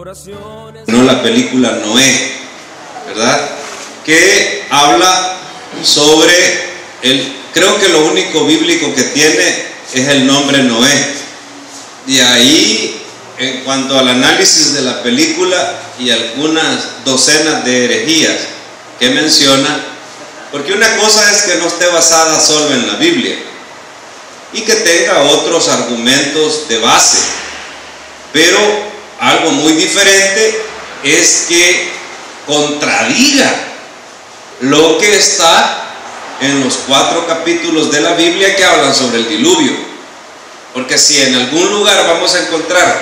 No, la película Noé, ¿verdad? Que habla sobre creo que lo único bíblico que tiene es el nombre Noé. De ahí, en cuanto al análisis de la película y algunas docenas de herejías que menciona, porque una cosa es que no esté basada solo en la Biblia y que tenga otros argumentos de base, pero algo muy diferente es que contradiga lo que está en los 4 capítulos de la Biblia que hablan sobre el diluvio. Porque si en algún lugar vamos a encontrar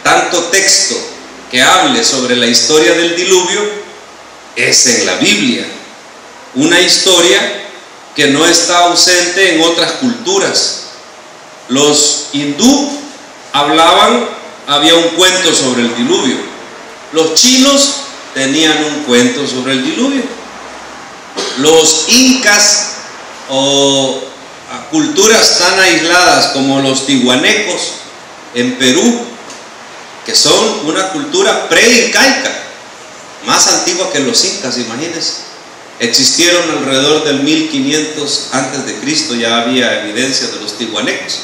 tanto texto que hable sobre la historia del diluvio, es en la Biblia. Una historia que no está ausente en otras culturas. Los hindú había un cuento sobre el diluvio. Los chinos tenían un cuento sobre el diluvio. Los incas o culturas tan aisladas como los tihuanecos en Perú, que son una cultura pre-incaica, más antigua que los incas, imagínense. Existieron alrededor del 1500 antes de Cristo, ya había evidencia de los tihuanecos.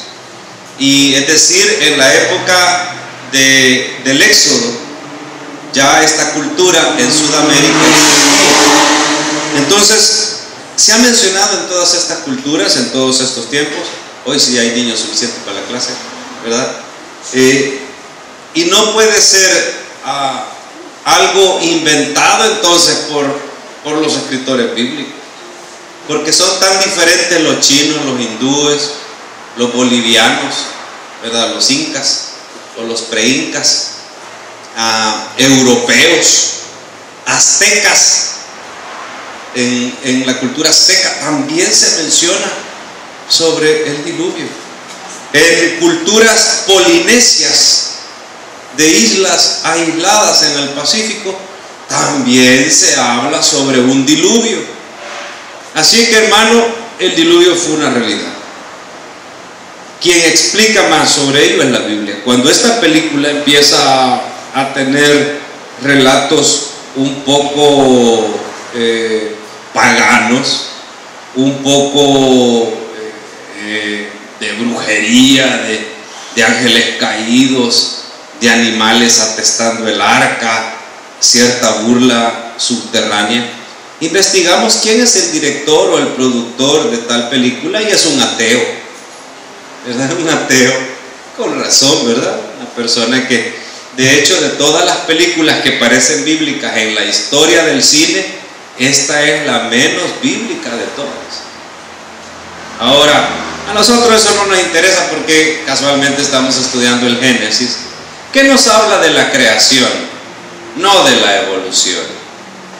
Y es decir, en la época del Éxodo, ya esta cultura en Sudamérica existía. Entonces, se ha mencionado en todas estas culturas, en todos estos tiempos. Hoy sí hay niños suficientes para la clase, ¿verdad? Y no puede ser algo inventado entonces por los escritores bíblicos, porque son tan diferentes los chinos, los hindúes, los bolivianos, ¿verdad? Los incas o los preincas, europeos, aztecas. En la cultura azteca también se menciona sobre el diluvio. En culturas polinesias de islas aisladas en el Pacífico también se habla sobre un diluvio. Así que, hermano, el diluvio fue una realidad. Quien explica más sobre ello es la Biblia. Cuando esta película empieza a tener relatos un poco paganos, un poco de brujería, de ángeles caídos, de animales atestando el arca, cierta burla subterránea, investigamos quién es el director o el productor de tal película, y es un ateo, ¿verdad? Un ateo, con razón, ¿verdad? Una persona que, de hecho, de todas las películas que parecen bíblicas en la historia del cine, esta es la menos bíblica de todas. Ahora, a nosotros eso no nos interesa porque casualmente estamos estudiando el Génesis, que nos habla de la creación, no de la evolución,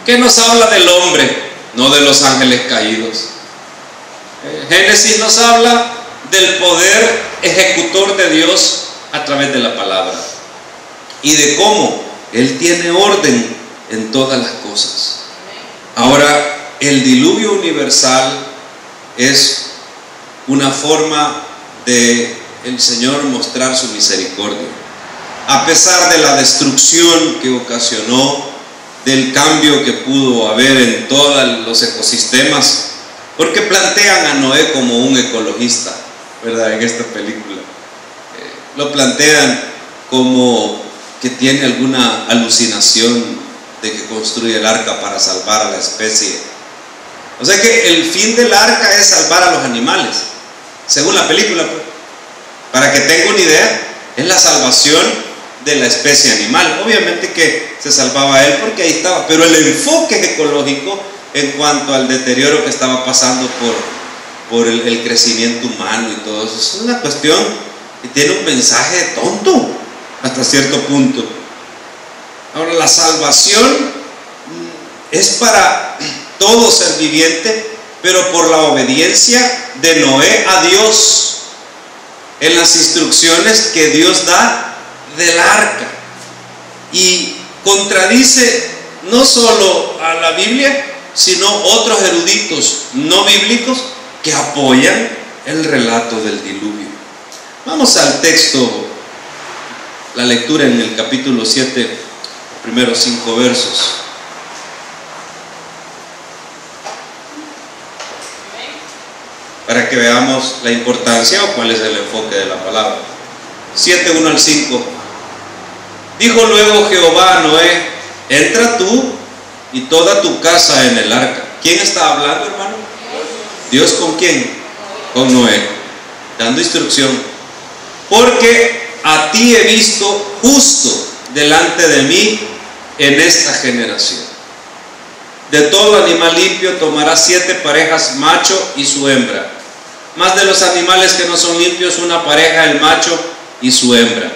que nos habla del hombre, no de los ángeles caídos. Génesis nos habla del poder ejecutor de Dios a través de la palabra y de cómo Él tiene orden en todas las cosas. Ahora, el diluvio universal es una forma de el Señor mostrar su misericordia. A pesar de la destrucción que ocasionó, del cambio que pudo haber en todos los ecosistemas, porque plantean a Noé como un ecologista, ¿verdad? En esta película lo plantean como que tiene alguna alucinación de que construye el arca para salvar a la especie. O sea que el fin del arca es salvar a los animales, según la película, pues. Para que tenga una idea, es la salvación de la especie animal. Obviamente que se salvaba a él porque ahí estaba, pero el enfoque ecológico en cuanto al deterioro que estaba pasando por el crecimiento humano y todo eso, es una cuestión que tiene un mensaje tonto hasta cierto punto. Ahora, la salvación es para todo ser viviente, pero por la obediencia de Noé a Dios en las instrucciones que Dios da del arca, y contradice no solo a la Biblia, sino otros eruditos no bíblicos que apoyan el relato del diluvio. Vamos al texto, la lectura en el capítulo 7 primeros 5 versos. Para que veamos la importancia o cuál es el enfoque de la palabra. 7, 1 al 5. Dijo luego Jehová a Noé: entra tú y toda tu casa en el arca. ¿Quién está hablando, hermano? Dios. ¿Con quién? Con Noé, dando instrucción. Porque a ti he visto justo delante de mí en esta generación. De todo animal limpio tomarás 7 parejas, macho y su hembra. Más de los animales que no son limpios, una pareja, el macho y su hembra.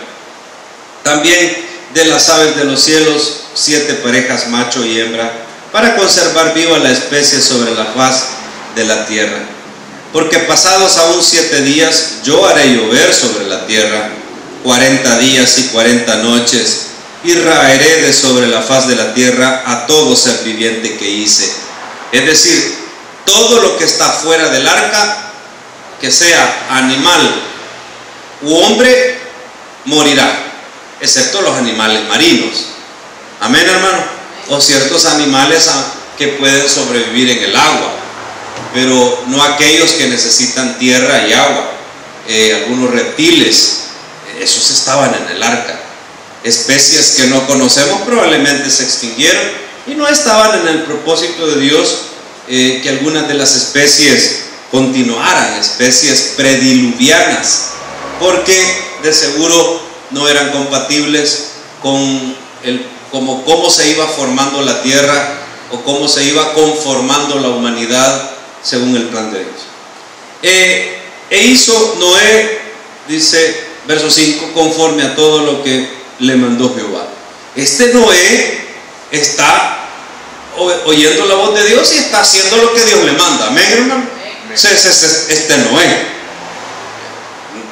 También de las aves de los cielos, 7 parejas, macho y hembra, para conservar viva la especie sobre la faz de la tierra. Porque pasados aún 7 días, yo haré llover sobre la tierra 40 días y 40 noches, y raeré de sobre la faz de la tierra a todo ser viviente que hice. Es decir, todo lo que está fuera del arca, que sea animal u hombre, morirá, excepto los animales marinos. Amén, hermano. O ciertos animales que pueden sobrevivir en el agua, pero no aquellos que necesitan tierra y agua. Algunos reptiles, esos estaban en el arca. Especies que no conocemos probablemente se extinguieron y no estaban en el propósito de Dios, que algunas de las especies continuaran, especies prediluvianas, porque de seguro no eran compatibles con cómo se iba formando la tierra o cómo se iba conformando la humanidad según el plan de Dios. E hizo Noé, dice verso 5, conforme a todo lo que le mandó Jehová. Este Noé está oyendo la voz de Dios y está haciendo lo que Dios le manda. Amén, hermano. Este Noé,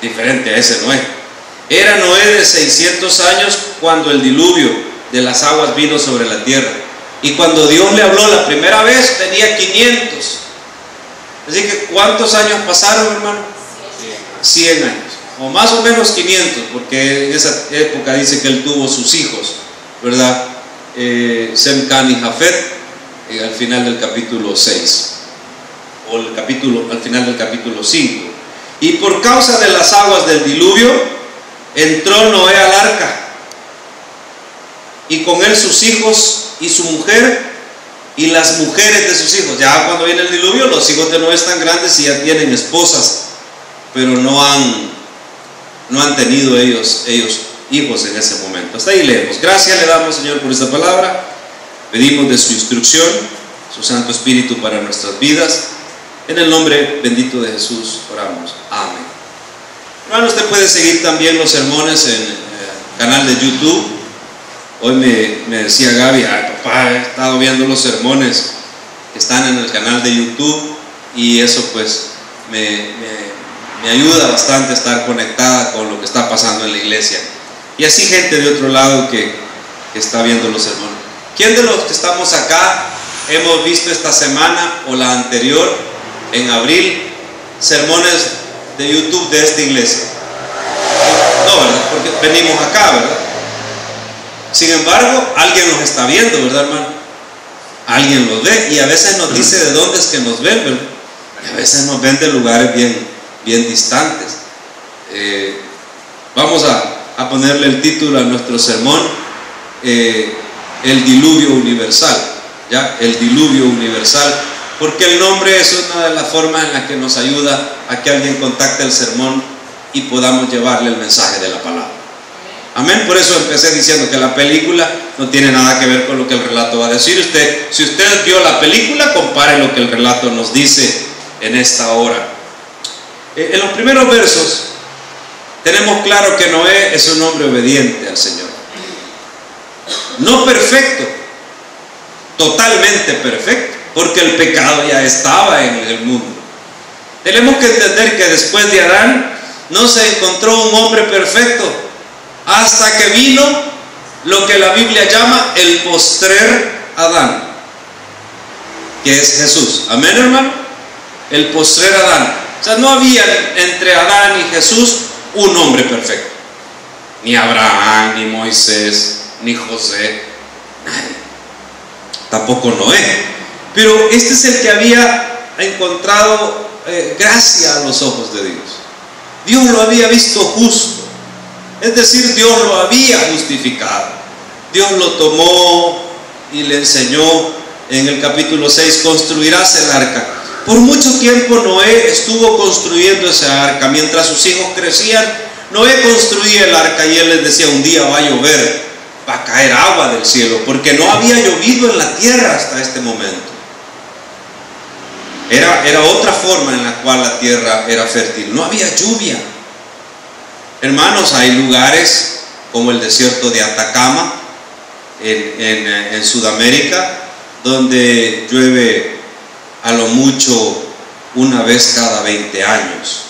diferente a ese Noé. Era Noé de 600 años cuando el diluvio de las aguas vino sobre la tierra. Y cuando Dios le habló la primera vez tenía 500. Así que ¿cuántos años pasaron, hermano? 100 años. O más o menos 500, porque en esa época dice que él tuvo sus hijos, ¿verdad? Sem, Can y Jafet, al final del capítulo 6. O al final del capítulo 5. Y por causa de las aguas del diluvio entró Noé al arca, y con él sus hijos y su mujer y las mujeres de sus hijos. Ya cuando viene el diluvio, los hijos de Noé están grandes y ya tienen esposas, pero no han tenido ellos hijos en ese momento. Hasta ahí leemos. Gracias le damos, Señor, por esta palabra. Pedimos de su instrucción, su Santo Espíritu para nuestras vidas. En el nombre bendito de Jesús oramos. Amén. Hermano, usted puede seguir también los sermones en el canal de YouTube. Hoy me decía Gaby: papá, he estado viendo los sermones que están en el canal de YouTube, y eso pues me ayuda bastante a estar conectada con lo que está pasando en la iglesia. Y así gente de otro lado que está viendo los sermones. ¿Quién de los que estamos acá hemos visto esta semana o la anterior, en abril, sermones de YouTube de esta iglesia? No, ¿verdad? Porque venimos acá, ¿verdad? Sin embargo, alguien nos está viendo, ¿verdad, hermano? Alguien los ve, y a veces nos dice de dónde es que nos ven, ¿verdad? Y a veces nos ven de lugares bien distantes. Vamos a ponerle el título a nuestro sermón: el diluvio universal. ¿Ya? El diluvio universal, porque el nombre es una de las formas en las que nos ayuda a que alguien contacte el sermón y podamos llevarle el mensaje de la palabra. Amén. Por eso empecé diciendo que la película no tiene nada que ver con lo que el relato va a decir. Si usted vio la película, compare lo que el relato nos dice en esta hora. En los primeros versos tenemos claro que Noé es un hombre obediente al Señor. No perfecto, totalmente perfecto, porque el pecado ya estaba en el mundo. Tenemos que entender que después de Adán no se encontró un hombre perfecto hasta que vino lo que la Biblia llama el postrer Adán, que es Jesús. Amén, hermano. El postrer Adán. O sea, no había entre Adán y Jesús un hombre perfecto. Ni Abraham, ni Moisés, ni José. Nadie. Tampoco Noé. Pero este es el que había encontrado gracia a los ojos de Dios. Dios lo había visto justo. Es decir, Dios lo había justificado. Dios lo tomó y le enseñó en el capítulo 6, construirás el arca. Por mucho tiempo Noé estuvo construyendo esa arca. Mientras sus hijos crecían, Noé construía el arca y él les decía: un día va a llover, va a caer agua del cielo, porque no había llovido en la tierra hasta este momento. Era otra forma en la cual la tierra era fértil. No había lluvia. Hermanos, hay lugares como el desierto de Atacama en Sudamérica, donde llueve a lo mucho una vez cada 20 años.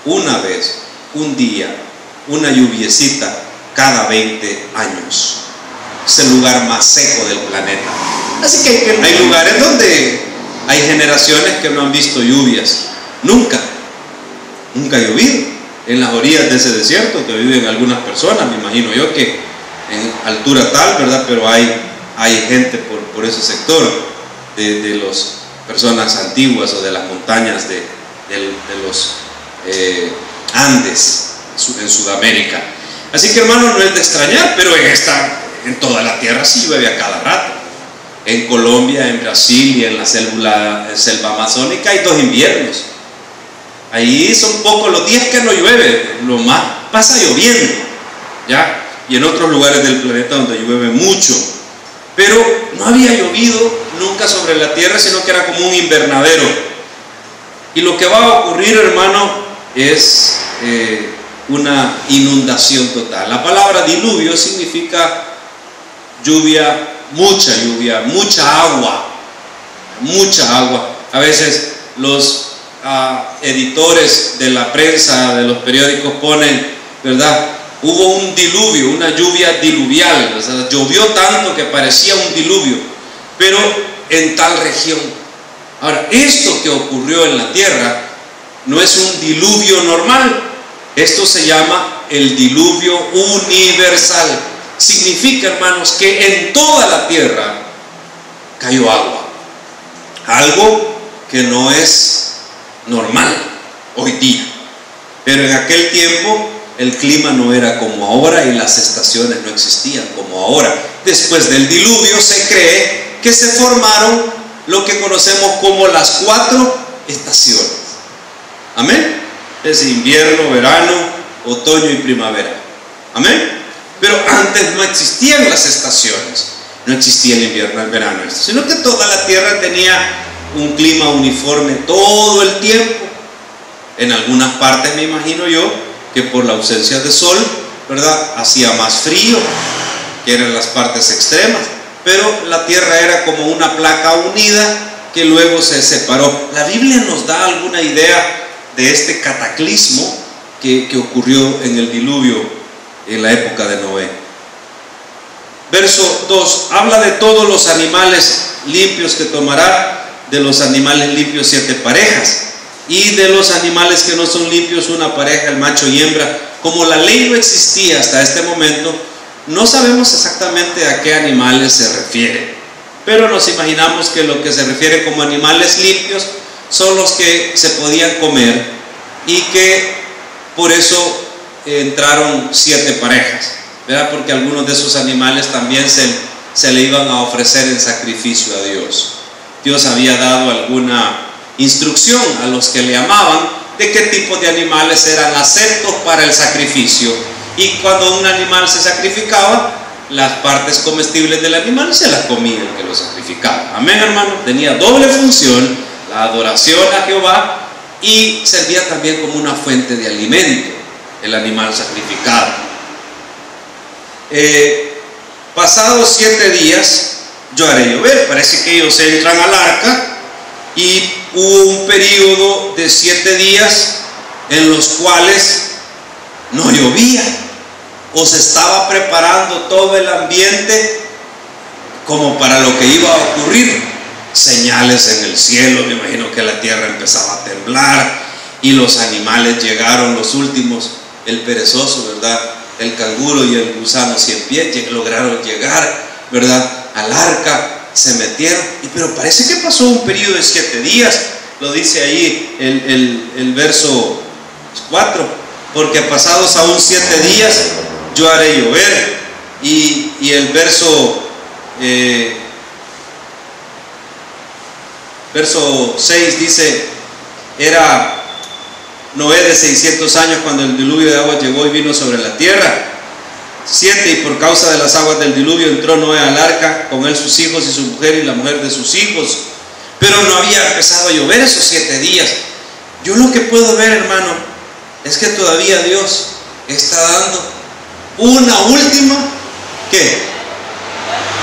Una vez, un día, una lluviecita cada 20 años. Es el lugar más seco del planeta. Así que hay lugares donde hay generaciones que no han visto lluvias. Nunca ha llovido. En las orillas de ese desierto que viven algunas personas, me imagino yo que en altura tal, ¿verdad? Pero hay gente por ese sector de las personas antiguas o de las montañas de los Andes en Sudamérica. Así que, hermano, no es de extrañar, pero en toda la tierra sí llueve a cada rato. En Colombia, en Brasil y en la selva amazónica hay 2 inviernos. Ahí son pocos los días que no llueve, lo más pasa lloviendo, ¿ya? Y en otros lugares del planeta donde llueve mucho. Pero no había llovido nunca sobre la tierra, sino que era como un invernadero. Y lo que va a ocurrir, hermano, es una inundación total. La palabra diluvio significa lluvia, mucha agua. A veces los editores de la prensa, de los periódicos ponen, ¿verdad? Hubo un diluvio, una lluvia diluvial, o sea, llovió tanto que parecía un diluvio, pero en tal región. Ahora, esto que ocurrió en la tierra no es un diluvio normal, esto se llama el diluvio universal. Significa, hermanos, que en toda la tierra cayó agua, algo que no es normal hoy día. Pero en aquel tiempo el clima no era como ahora y las estaciones no existían como ahora. Después del diluvio se cree que se formaron lo que conocemos como las 4 estaciones. Amén. Es invierno, verano, otoño y primavera. Amén. Pero antes no existían las estaciones. No existía el invierno, el verano, sino que toda la tierra tenía un clima uniforme todo el tiempo. En algunas partes me imagino yo que por la ausencia de sol, ¿verdad?, hacía más frío, que eran las partes extremas, pero la tierra era como una placa unida que luego se separó. La Biblia nos da alguna idea de este cataclismo que ocurrió en el diluvio en la época de Noé. Verso 2 habla de todos los animales limpios que tomará. De los animales limpios 7 parejas, y de los animales que no son limpios una pareja, el macho y hembra. Como la ley no existía hasta este momento, no sabemos exactamente a qué animales se refiere, pero nos imaginamos que lo que se refiere como animales limpios son los que se podían comer, y que por eso entraron 7 parejas, ¿verdad? Porque algunos de esos animales también se le iban a ofrecer en sacrificio a Dios. Dios había dado alguna instrucción a los que le amaban de qué tipo de animales eran aceptos para el sacrificio, y cuando un animal se sacrificaba, las partes comestibles del animal se las comía el que lo sacrificaba. Amén, hermano. Tenía doble función: la adoración a Jehová, y servía también como una fuente de alimento el animal sacrificado. Pasados 7 días yo haré llover. Parece que ellos entran al arca y hubo un periodo de 7 días en los cuales no llovía, o se estaba preparando todo el ambiente como para lo que iba a ocurrir. Señales en el cielo, me imagino que la tierra empezaba a temblar y los animales llegaron, los últimos, el perezoso, ¿verdad?, el canguro y el gusano 100 pies, lograron llegar ¿verdad?, al arca, se metieron, pero parece que pasó un periodo de 7 días, lo dice ahí el verso 4, porque pasados aún 7 días yo haré llover, y el verso 6 dice, era Noé de 600 años cuando el diluvio de agua llegó y vino sobre la tierra. 7, y por causa de las aguas del diluvio entró Noé al arca, con él sus hijos y su mujer y la mujer de sus hijos. Pero no había empezado a llover esos 7 días. Yo lo que puedo ver, hermano, es que todavía Dios está dando una última, ¿qué?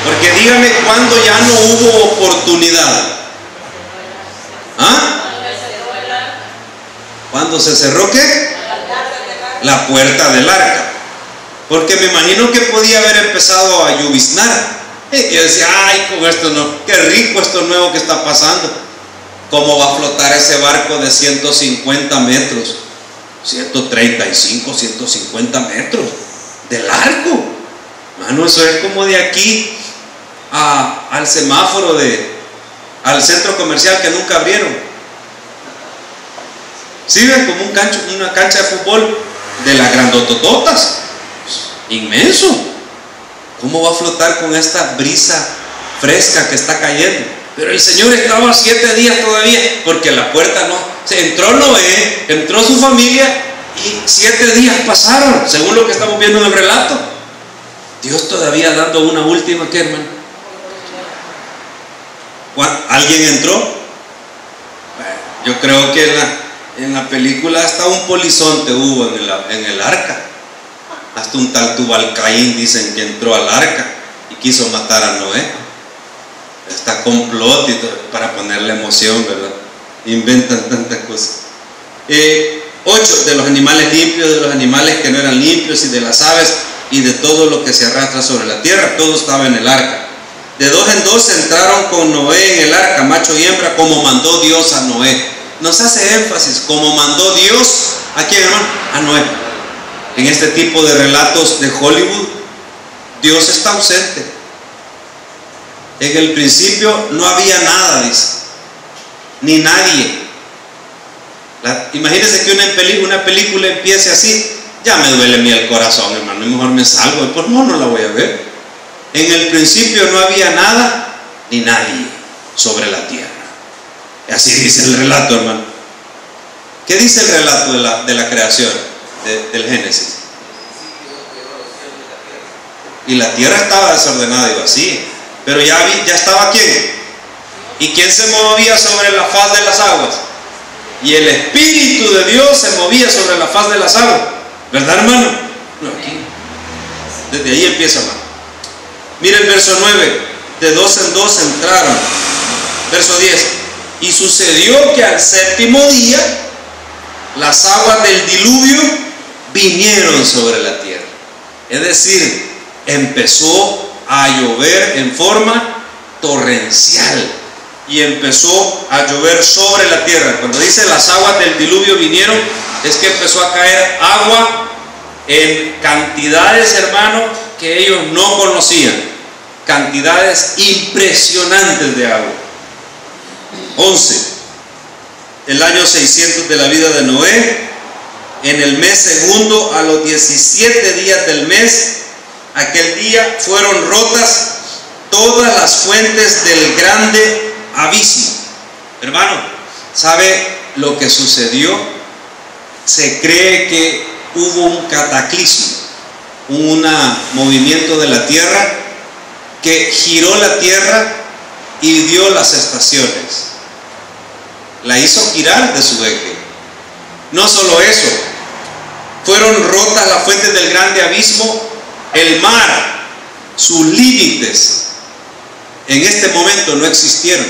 Porque dígame cuándo ya no hubo oportunidad. ¿Ah? ¿Cuándo se cerró qué? La puerta del arca. Porque me imagino que podía haber empezado a lloviznar. Y yo decía, ay, con esto no, qué rico esto nuevo que está pasando. ¿Cómo va a flotar ese barco de 150 metros? 135, 150 metros de largo. Mano, eso es como de aquí al semáforo al centro comercial que nunca abrieron. ¿Sí ven? Como una cancha de fútbol de las grandotototas. Inmenso. ¿Cómo va a flotar con esta brisa fresca que está cayendo? Pero el Señor estaba 7 días todavía, porque la puerta no. Entró Noé, entró su familia, y 7 días pasaron, según lo que estamos viendo en el relato. Dios todavía dando una última, ¿qué, hermano? ¿Alguien entró? Yo creo que en la película hasta un polizonte hubo en el arca. Hasta un tal Tubal-Caín dicen que entró al arca y quiso matar a Noé. Está complot y todo, para ponerle emoción, ¿verdad? Inventan tantas cosas. 8, de los animales limpios, de los animales que no eran limpios, y de las aves, y de todo lo que se arrastra sobre la tierra, todo estaba en el arca. De 2 en 2 entraron con Noé en el arca, macho y hembra, como mandó Dios a Noé. Nos hace énfasis, como mandó Dios, ¿a quién, hermano? A Noé. En este tipo de relatos de Hollywood, Dios está ausente. En el principio no había nada, dice, ni nadie. Imagínense que una película empiece así, ya me duele a mí el corazón, hermano, y mejor me salgo, pues no la voy a ver. En el principio no había nada ni nadie sobre la tierra. Así dice el relato, hermano. ¿Qué dice el relato de la creación del Génesis? Y la tierra estaba desordenada y vacía, pero ya estaba ¿quién? ¿Y quién se movía sobre la faz de las aguas? Y el Espíritu de Dios se movía sobre la faz de las aguas, ¿verdad, hermano? No, aquí. Desde ahí empieza, hermano. Mira el verso 9, de 2 en 2 entraron. Verso 10, y sucedió que al 7º día las aguas del diluvio vinieron sobre la tierra. Es decir, empezó a llover en forma torrencial y empezó a llover sobre la tierra. Cuando dice las aguas del diluvio vinieron, es que empezó a caer agua en cantidades, hermano, que ellos no conocían. Cantidades impresionantes de agua. 11. El año 600 de la vida de Noé, en el mes segundo, a los 17 días del mes, aquel día fueron rotas todas las fuentes del grande abismo. Hermano, ¿sabe lo que sucedió? Se cree que hubo un cataclismo, un movimiento de la tierra que giró la tierra y dio las estaciones. La hizo girar de su eje. No solo eso, fueron rotas las fuentes del grande abismo, el mar, sus límites en este momento no existieron,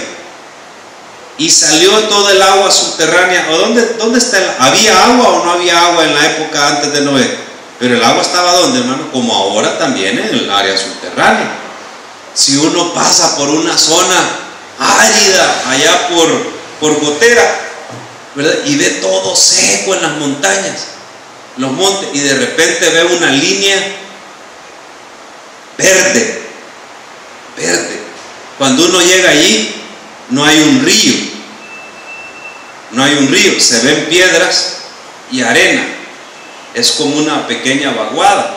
y salió todo el agua subterránea. ¿O dónde está había agua o no había agua en la época antes de Noé? Pero el agua estaba ¿dónde, hermano? Como ahora también en el área subterránea. Si uno pasa por una zona árida allá por Gotera, ¿verdad?, y ve todo seco en las montañas, los montes, y de repente ve una línea verde, verde. Cuando uno llega allí, no hay un río. No hay un río, se ven piedras y arena. Es como una pequeña vaguada,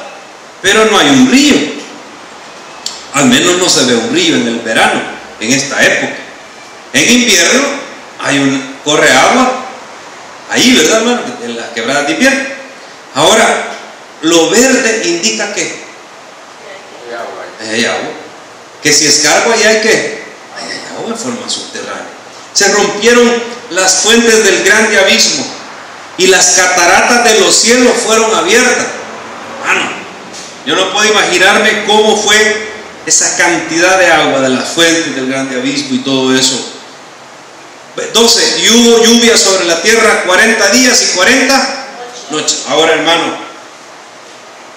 pero no hay un río. Al menos no se ve un río en el verano, en esta época. En invierno corre agua ahí, ¿verdad, hermano? En las quebradas de invierno. Ahora, lo verde indica que hay agua. Que si escarbo ahí hay que hay agua en forma subterránea. Se rompieron las fuentes del grande abismo y las cataratas de los cielos fueron abiertas. Hermano, yo no puedo imaginarme cómo fue esa cantidad de agua de las fuentes del grande abismo y todo eso. 12. Y hubo lluvia sobre la tierra 40 días y 40 noches. Ahora, hermano,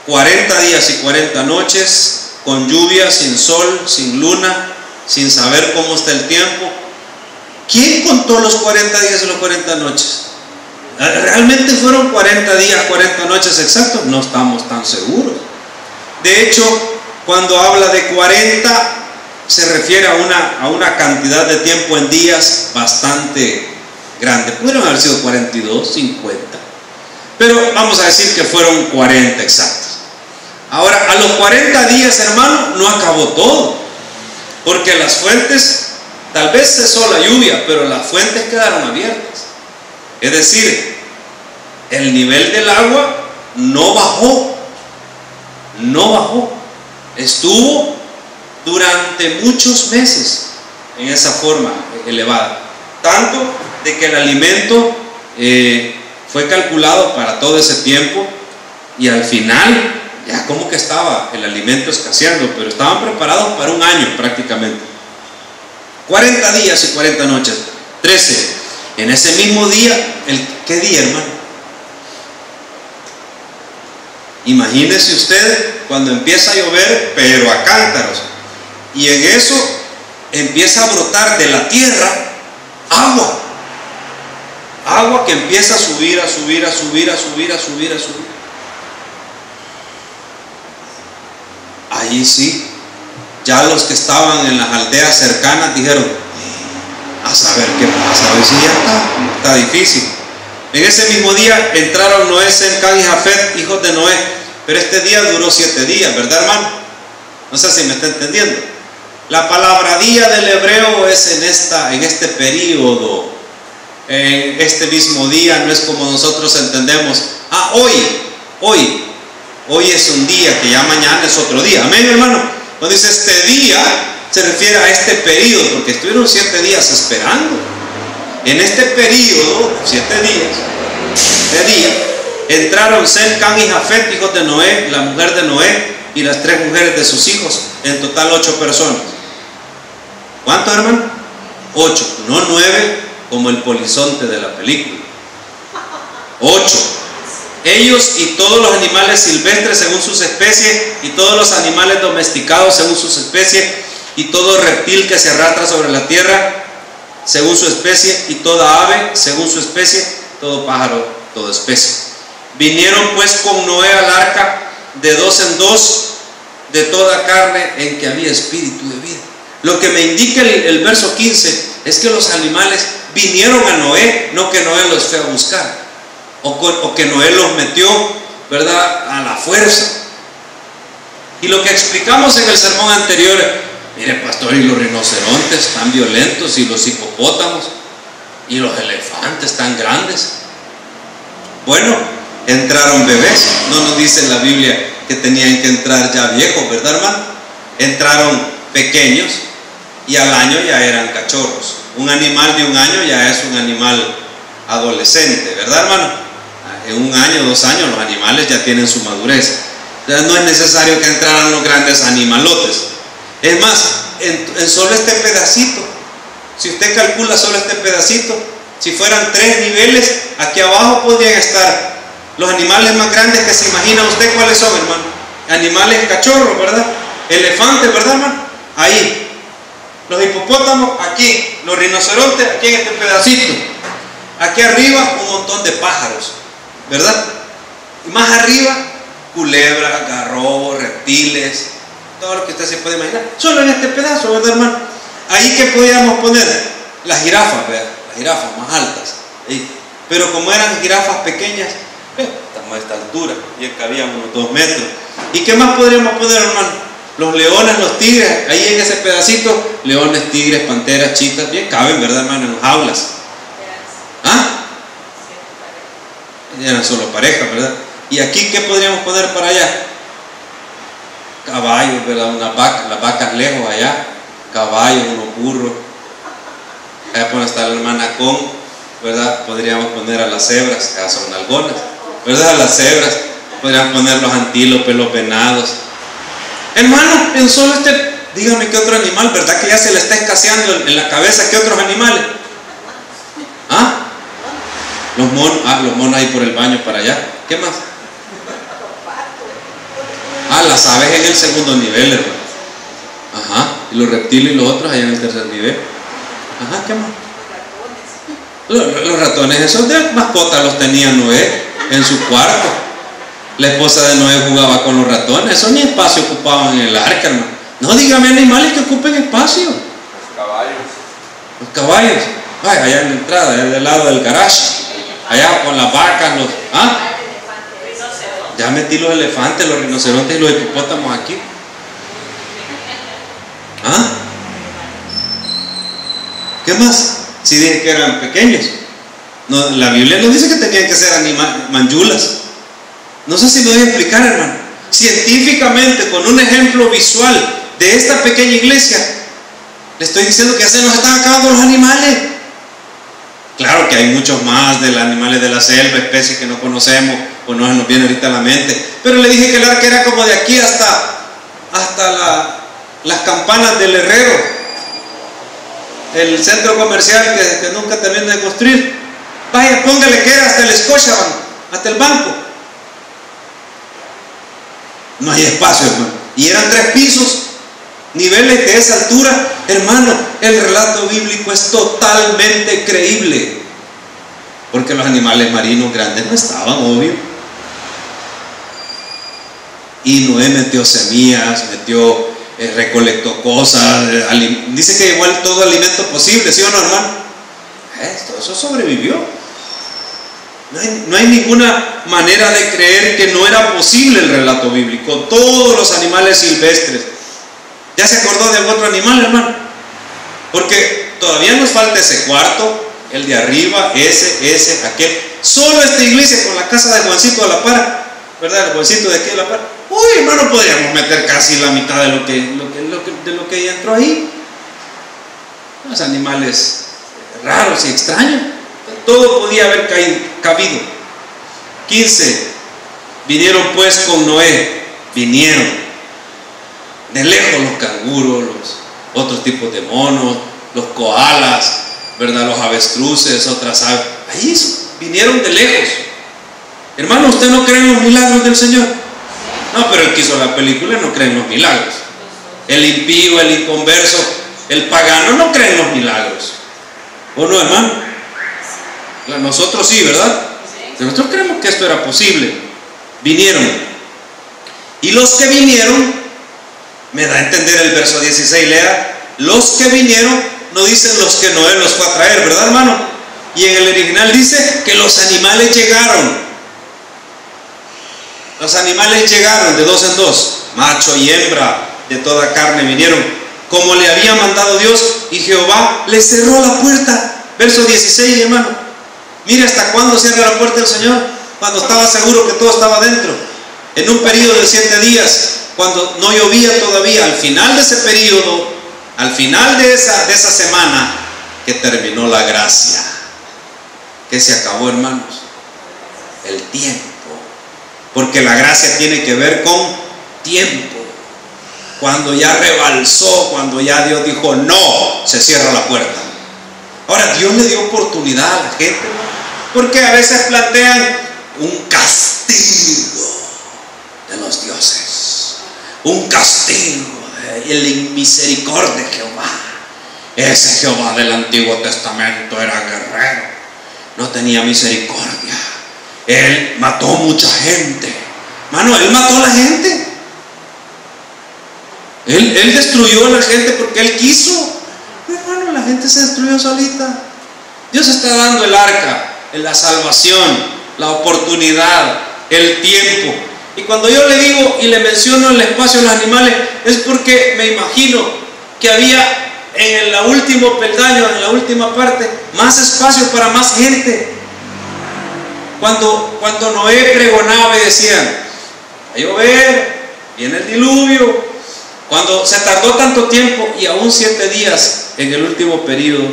40 días y 40 noches con lluvia, sin sol, sin luna, sin saber cómo está el tiempo. ¿Quién contó los 40 días y los 40 noches? ¿Realmente fueron 40 días, 40 noches exactos? No estamos tan seguros. De hecho, cuando habla de 40, se refiere a una cantidad de tiempo en días bastante grande. Pudieron haber sido 42, 50, pero vamos a decir que fueron 40 exactos. Ahora, a los 40 días, hermano, no acabó todo, porque las fuentes, tal vez cesó la lluvia, pero las fuentes quedaron abiertas. Es decir, el nivel del agua no bajó, estuvo durante muchos meses en esa forma elevada, tanto de que el alimento fue calculado para todo ese tiempo, y al final ya como que estaba el alimento escaseando, pero estaban preparados para un año prácticamente. 40 días y 40 noches. 13. En ese mismo día, ¿qué día, hermano? Imagínese usted cuando empieza a llover, pero a cántaros, y en eso empieza a brotar de la tierra agua que empieza a subir. Allí sí, ya los que estaban en las aldeas cercanas dijeron: a saber qué pasa, a ver si ya está difícil. En ese mismo día entraron Noé, Sem, Cam y Jafet, hijos de Noé, pero este día duró 7 días, ¿verdad, hermano? No sé si me está entendiendo. La palabra día del hebreo es en este periodo, en este mismo día. No es como nosotros entendemos: hoy es un día, que ya mañana es otro día. Amén, hermano. Cuando dice este día, se refiere a este periodo, porque estuvieron 7 días esperando. En este periodo, 7 días, entraron Sem, Cam y Jafet, hijos de Noé, la mujer de Noé y las 3 mujeres de sus hijos, en total 8 personas. ¿Cuántos, hermano? 8, no 9 como el polizonte de la película. 8. Ellos y todos los animales silvestres según sus especies, y todos los animales domesticados según sus especies, y todo reptil que se arrastra sobre la tierra según su especie, y toda ave según su especie, todo pájaro, toda especie. Vinieron pues con Noé al arca de 2 en 2 de toda carne en que había espíritu de vida. Lo que me indica el verso 15 es que los animales vinieron a Noé, no que Noé los fue a buscar, o que Noé los metió, ¿verdad?, a la fuerza. Y lo que explicamos en el sermón anterior: mire, pastor, y los rinocerontes tan violentos, y los hipopótamos, y los elefantes tan grandes. Bueno, entraron bebés. No nos dice en la Biblia que tenían que entrar ya viejos, ¿verdad, hermano? Entraron pequeños, y al año ya eran cachorros. Un animal de un año ya es un animal adolescente, ¿verdad, hermano? En 1 año, 2 años los animales ya tienen su madurez. Entonces no es necesario que entraran los grandes animalotes. Es más, en solo este pedacito, si usted calcula solo este pedacito, si fueran 3 niveles, aquí abajo podrían estar los animales más grandes que se imagina usted. ¿Cuáles son, hermano? Animales cachorros, ¿verdad? Elefantes, ¿verdad, hermano? Ahí. Los hipopótamos aquí, los rinocerontes aquí en este pedacito. Aquí arriba un montón de pájaros, ¿verdad? Y más arriba, culebras, garrobos, reptiles, todo lo que usted se puede imaginar, solo en este pedazo, ¿verdad, hermano? Ahí que podíamos poner las jirafas, ¿verdad? Las jirafas más altas, ¿sí? Pero como eran jirafas pequeñas, estamos a esta altura, y cabían unos 2 metros. ¿Y qué más podríamos poner, hermano? Los leones, los tigres, ahí en ese pedacito, leones, tigres, panteras, chitas, bien caben, ¿verdad, hermano? En las jaulas. ¿Ah? Eran solo parejas, ¿verdad? ¿Y aquí qué podríamos poner para allá? Caballos, ¿verdad? Una vaca, las vacas lejos allá, caballos, unos burros. Allá por está la hermana con, ¿verdad? Podríamos poner a las cebras, que son algonas, ¿verdad? A las cebras, podríamos poner los antílopes, los venados. Hermano, en solo dígame qué otro animal, ¿verdad? Que ya se le está escaseando en la cabeza, ¿qué otros animales? ¿Ah? Los monos ahí por el baño para allá. ¿Qué más? Las aves en el segundo nivel, hermano. Ajá. Y los reptiles y los otros allá en el tercer nivel. Ajá, ¿qué más? Los ratones, esos de mascota los tenía Noé en su cuarto. La esposa de Noé jugaba con los ratones. Esos ni espacio ocupaban en el arca, hermano. No, dígame animales que ocupen espacio. Los caballos. Los caballos. Ay, allá en la entrada, allá del lado del garage. Allá con las vacas, ya metí los elefantes, los rinocerontes y los hipopótamos aquí. ¿Ah? ¿Qué más? Si dije que eran pequeños. No, la Biblia no dice que tenían que ser manjulas. No sé si me voy a explicar, hermano. Científicamente, con un ejemplo visual de esta pequeña iglesia, le estoy diciendo que ya se nos están acabando los animales. Claro que hay muchos más de los animales de la selva, especies que no conocemos o no nos viene ahorita a la mente. Pero le dije que el arca era como de aquí hasta las campanas del Herrero, el centro comercial que nunca termina de construir. Vaya, póngale que era hasta el Scotiabank, hasta el banco. No hay espacio, hermano. Y eran 3 pisos, niveles de esa altura. Hermano, el relato bíblico es totalmente creíble, porque los animales marinos grandes no estaban, obvio. Y Noé metió semillas, recolectó cosas, dice que llevó todo alimento posible, ¿sí o no, hermano? Eso sobrevivió. No hay ninguna manera de creer que no era posible el relato bíblico. Todos los animales silvestres. ¿Ya se acordó de algún otro animal, hermano? Porque todavía nos falta ese cuarto, el de arriba, ese, aquel. Solo esta iglesia con la casa de Juancito a la par, ¿verdad? El Juancito de aquí a la par. Uy, hermano, podríamos meter casi la mitad de lo que entró ahí. Los animales raros y extraños. Todo podía haber cabido. 15. Vinieron pues con Noé. Vinieron. De lejos los canguros, los otros tipos de monos, los koalas, ¿verdad? Los avestruces, otras aves. Ahí vinieron de lejos. Hermano, ¿usted no cree en los milagros del Señor? No, pero el que hizo la película no cree en los milagros. El impío, el inconverso, el pagano no cree en los milagros. ¿O no, hermano? Nosotros sí, ¿verdad? Nosotros creemos que esto era posible. Vinieron. Y los que vinieron, me da a entender el verso 16, lea, los que vinieron, no dicen los que Noé los fue a traer, ¿verdad, hermano? Y en el original dice que los animales llegaron. Los animales llegaron de 2 en 2, macho y hembra de toda carne vinieron, como le había mandado Dios, y Jehová le cerró la puerta. Verso 16, hermano. Mire hasta cuándo cierra la puerta el Señor, cuando estaba seguro que todo estaba dentro. En un periodo de 7 días, cuando no llovía todavía, al final de ese periodo, al final de esa semana, que terminó la gracia, que se acabó, hermanos, el tiempo. Porque la gracia tiene que ver con tiempo. Cuando ya rebalsó, cuando ya Dios dijo no, se cierra la puerta. Ahora, Dios le dio oportunidad a la gente, porque a veces plantean un castigo de los dioses, un castigo de la misericordia de Jehová. Ese Jehová del Antiguo Testamento era guerrero, no tenía misericordia. Él mató mucha gente. Mano, él mató a la gente. Él destruyó a la gente porque Él quiso. Hermano, la gente se destruyó solita. Dios está dando el arca, la salvación, la oportunidad, el tiempo. Y cuando yo le digo y le menciono el espacio de los animales, es porque me imagino que había en el último peldaño, en la última parte, más espacio para más gente. Cuando Noé pregonaba y decían: va a llover, viene el diluvio. Cuando se tardó tanto tiempo y aún 7 días en el último periodo,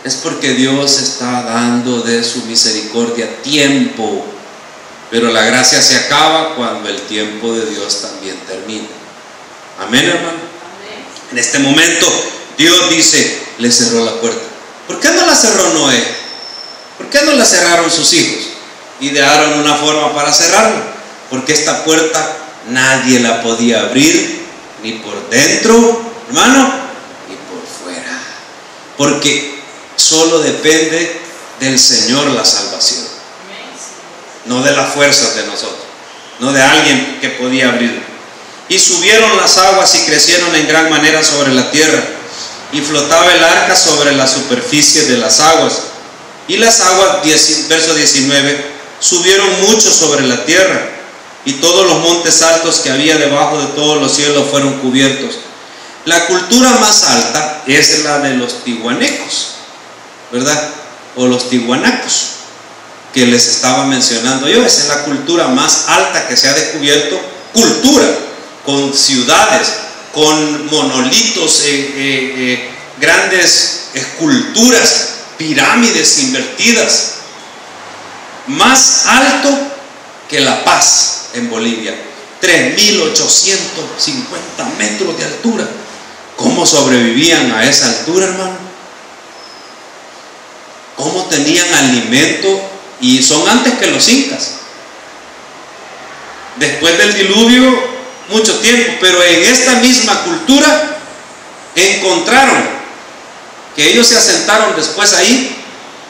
es porque Dios está dando de su misericordia tiempo. Pero la gracia se acaba cuando el tiempo de Dios también termina. Amén, hermano. Amén. En este momento Dios dice: le cerró la puerta. ¿Por qué no la cerró Noé? ¿Por qué no la cerraron sus hijos? Idearon una forma para cerrarla. Porque esta puerta nadie la podía abrir, ni por dentro, hermano, ni por fuera. Porque solo depende del Señor la salvación, no de las fuerzas de nosotros, no de alguien que podía abrir. Y subieron las aguas y crecieron en gran manera sobre la tierra, y flotaba el arca sobre la superficie de las aguas. Y las aguas, verso 19, subieron mucho sobre la tierra, y todos los montes altos que había debajo de todos los cielos fueron cubiertos. La cultura más alta es la de los tihuanecos, ¿verdad? O los tihuanacos, que les estaba mencionando yo. Esa es la cultura más alta que se ha descubierto. Cultura, con ciudades, con monolitos, grandes esculturas, pirámides invertidas. Más alto que La Paz en Bolivia, 3.850 metros de altura. ¿Cómo sobrevivían a esa altura, hermano? ¿Cómo tenían alimento? Y son antes que los incas. Después del diluvio, mucho tiempo. Pero en esta misma cultura encontraron que ellos se asentaron después ahí,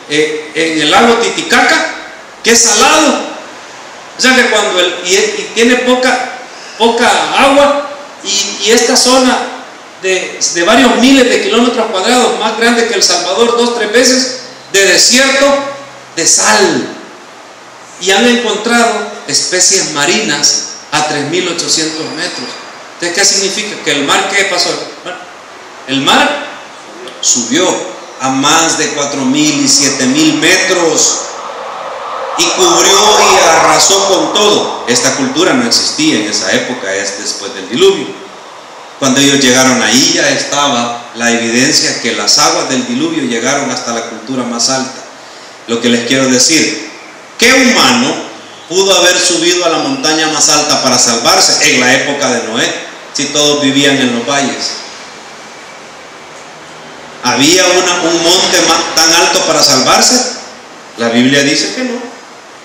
en el lago Titicaca, que es salado. O sea que cuando y tiene poca agua, y esta zona de varios miles de kilómetros cuadrados, más grande que El Salvador 2-3 veces, de desierto, de sal. Y han encontrado especies marinas a 3.800 metros. ¿Entonces qué significa? Que el mar, ¿qué pasó? El mar subió a más de 4.000 y 7.000 metros y cubrió y arrasó con todo. Esta cultura no existía en esa época, es después del diluvio. Cuando ellos llegaron ahí ya estaba la evidencia que las aguas del diluvio llegaron hasta la cultura más alta. Lo que les quiero decir, ¿qué humano pudo haber subido a la montaña más alta para salvarse en la época de Noé, si todos vivían en los valles? ¿Había un monte tan alto para salvarse? La Biblia dice que no.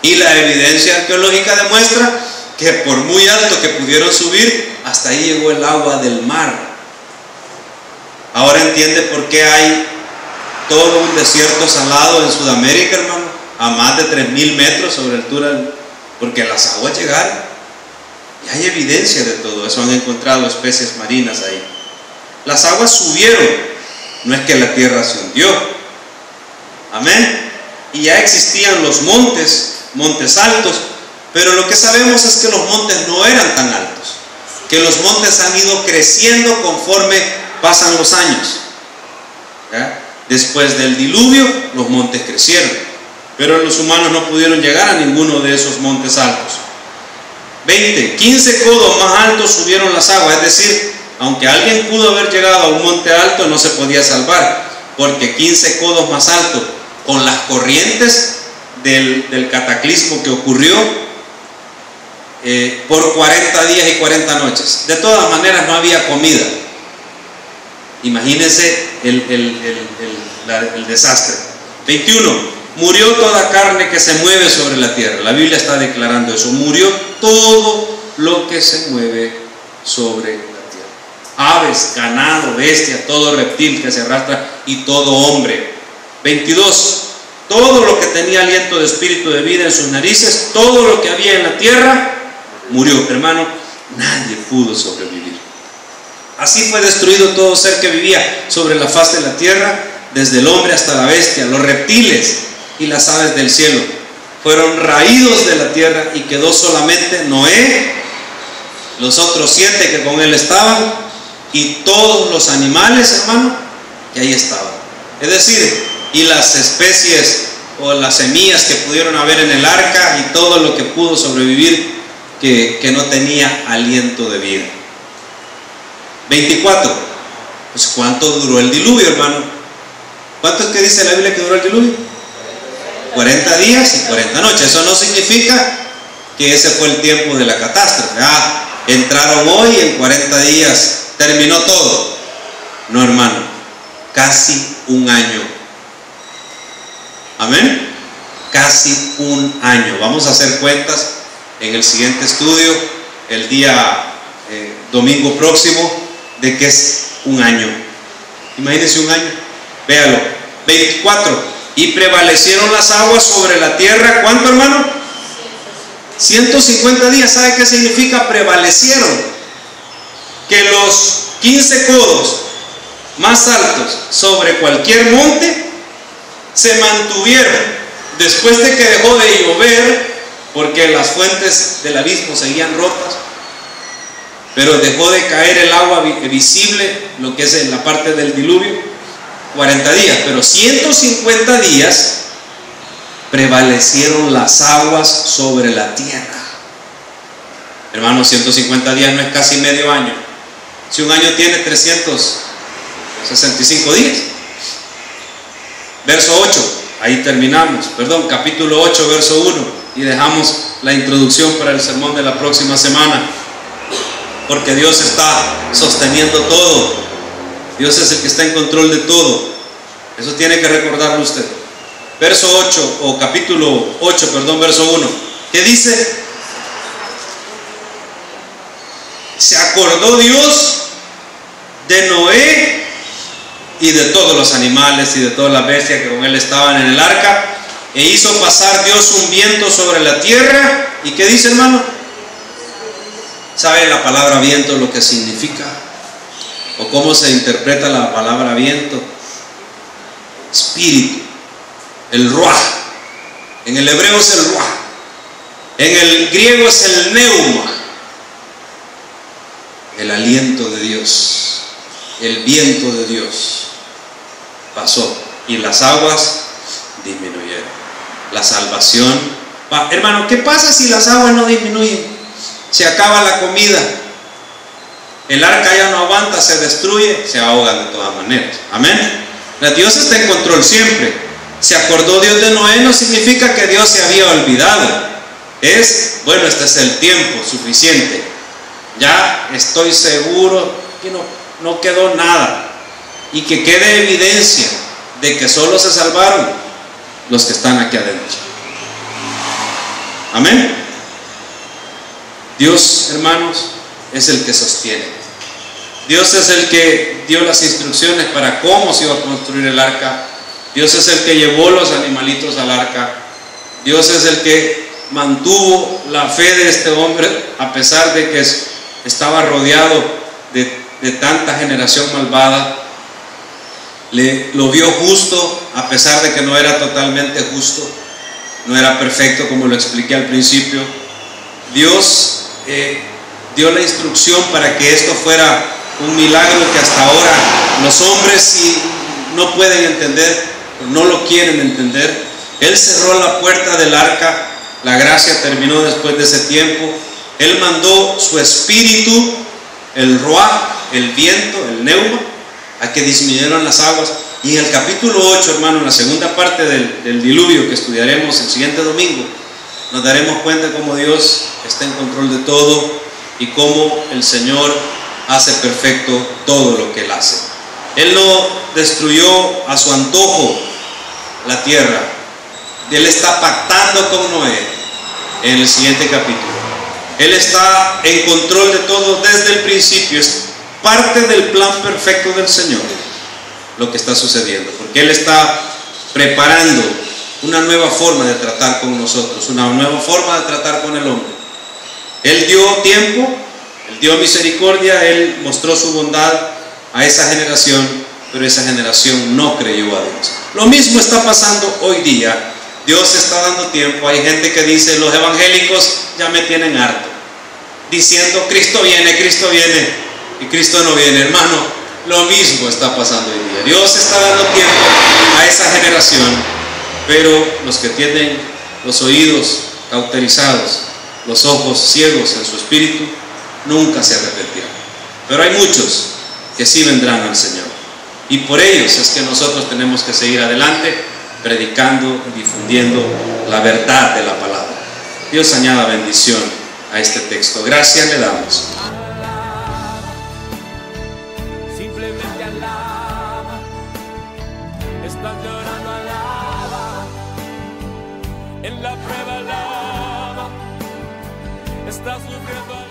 Y la evidencia arqueológica demuestra que por muy alto que pudieron subir, hasta ahí llegó el agua del mar. Ahora entiende por qué hay todo un desierto salado en Sudamérica, hermano, a más de 3.000 metros sobre altura, porque las aguas llegaron. Y hay evidencia de todo eso, han encontrado especies marinas ahí. Las aguas subieron, no es que la tierra se hundió. Amén. Y ya existían los montes altos, pero lo que sabemos es que los montes no eran tan altos, que los montes han ido creciendo conforme pasan los años. ¿Ya? Después del diluvio los montes crecieron, pero los humanos no pudieron llegar a ninguno de esos montes altos. 15 codos más altos subieron las aguas, es decir, aunque alguien pudo haber llegado a un monte alto, no se podía salvar, porque 15 codos más alto, con las corrientes del cataclismo que ocurrió por 40 días y 40 noches. De todas maneras no había comida. Imagínense el desastre. 21. Murió toda carne que se mueve sobre la tierra. La Biblia está declarando eso. Murió todo lo que se mueve sobre la tierra. Aves, ganado, bestia, todo reptil que se arrastra y todo hombre. 22. Todo lo que tenía aliento de espíritu de vida en sus narices, todo lo que había en la tierra, murió. Hermano, nadie pudo sobrevivir. Así fue destruido todo ser que vivía sobre la faz de la tierra, desde el hombre hasta la bestia, los reptiles y las aves del cielo. Fueron raídos de la tierra y quedó solamente Noé, los otros 7 que con él estaban y todos los animales, hermano, que ahí estaban. Es decir, y las especies o las semillas que pudieron haber en el arca y todo lo que pudo sobrevivir que no tenía aliento de vida. 24. Pues ¿cuánto duró el diluvio, hermano? ¿Cuánto es que dice la Biblia que duró el diluvio? 40 días y 40 noches. Eso no significa que ese fue el tiempo de la catástrofe. Entraron hoy y en 40 días terminó todo. No, hermano, casi un año. Amén. Casi un año. Vamos a hacer cuentas en el siguiente estudio, el día domingo próximo, de que es un año. Imagínense un año. Véalo. 24. Y prevalecieron las aguas sobre la tierra. ¿Cuánto, hermano? 150 días. ¿Sabe qué significa prevalecieron? Que los 15 codos más altos sobre cualquier monte se mantuvieron después de que dejó de llover, porque las fuentes del abismo seguían rotas, pero dejó de caer el agua visible, lo que es en la parte del diluvio. 40 días, pero 150 días prevalecieron las aguas sobre la tierra. Hermanos, 150 días no es casi medio año. Si un año tiene 365 días. Verso 8, ahí terminamos, capítulo 8, verso 1, y dejamos la introducción para el sermón de la próxima semana, porque Dios está sosteniendo todo. Dios es el que está en control de todo. Eso tiene que recordarlo usted. Verso 8, o capítulo 8, verso 1, ¿qué dice? Se acordó Dios de Noé y de todos los animales y de todas las bestias que con él estaban en el arca, e hizo pasar Dios un viento sobre la tierra. ¿Y qué dice, hermano? ¿Sabe la palabra viento lo que significa? ¿O cómo se interpreta la palabra viento? Espíritu, el ruaj. En el hebreo es el ruaj, en el griego es el neuma, el aliento de Dios, el viento de Dios pasó y las aguas disminuyeron. La salvación. Hermano, ¿qué pasa si las aguas no disminuyen? Se acaba la comida, el arca ya no aguanta, se destruye, se ahogan de todas maneras. Amén. Dios está en control siempre. Se acordó Dios de Noé no significa que Dios se había olvidado. Este es el tiempo suficiente. Ya estoy seguro que no quedó nada, y que quede evidencia de que solo se salvaron los que están aquí adentro. Amén. Dios, hermanos, es el que sostiene. Dios es el que dio las instrucciones para cómo se iba a construir el arca. Dios es el que llevó los animalitos al arca. Dios es el que mantuvo la fe de este hombre a pesar de que estaba rodeado de tanta generación malvada. Lo vio justo a pesar de que no era totalmente justo, no era perfecto, como lo expliqué al principio. Dios dio la instrucción para que esto fuera un milagro que hasta ahora los hombres no pueden entender, no lo quieren entender. Él cerró la puerta del arca, la gracia terminó después de ese tiempo. Él mandó su espíritu, el ruaj, el viento, el neuma, a que disminuyeran las aguas. Y en el capítulo 8, hermano, en la segunda parte del diluvio que estudiaremos el siguiente domingo, nos daremos cuenta cómo Dios está en control de todo y cómo el Señor hace perfecto todo lo que Él hace. Él no destruyó a su antojo la tierra. Él está pactando con Noé en el siguiente capítulo. Él está en control de todo desde el principio. Es parte del plan perfecto del Señor lo que está sucediendo, porque Él está preparando una nueva forma de tratar con nosotros, una nueva forma de tratar con el hombre. Él dio tiempo Él dio misericordia, Él mostró su bondad a esa generación, pero esa generación no creyó a Dios. Lo mismo está pasando hoy día. Dios está dando tiempo. Hay gente que dice, los evangélicos ya me tienen harto, diciendo Cristo viene, y Cristo no viene. Hermano, lo mismo está pasando hoy día. Dios está dando tiempo a esa generación, pero los que tienen los oídos cauterizados, los ojos ciegos en su espíritu, nunca se arrepentirán. Pero hay muchos que sí vendrán al Señor, y por ellos es que nosotros tenemos que seguir adelante, predicando y difundiendo la verdad de la palabra. Dios añada bendición a este texto. Gracias le damos. Simplemente alaba. Estás llorando, alaba. En la prueba alaba. Estás sufriendo, alaba.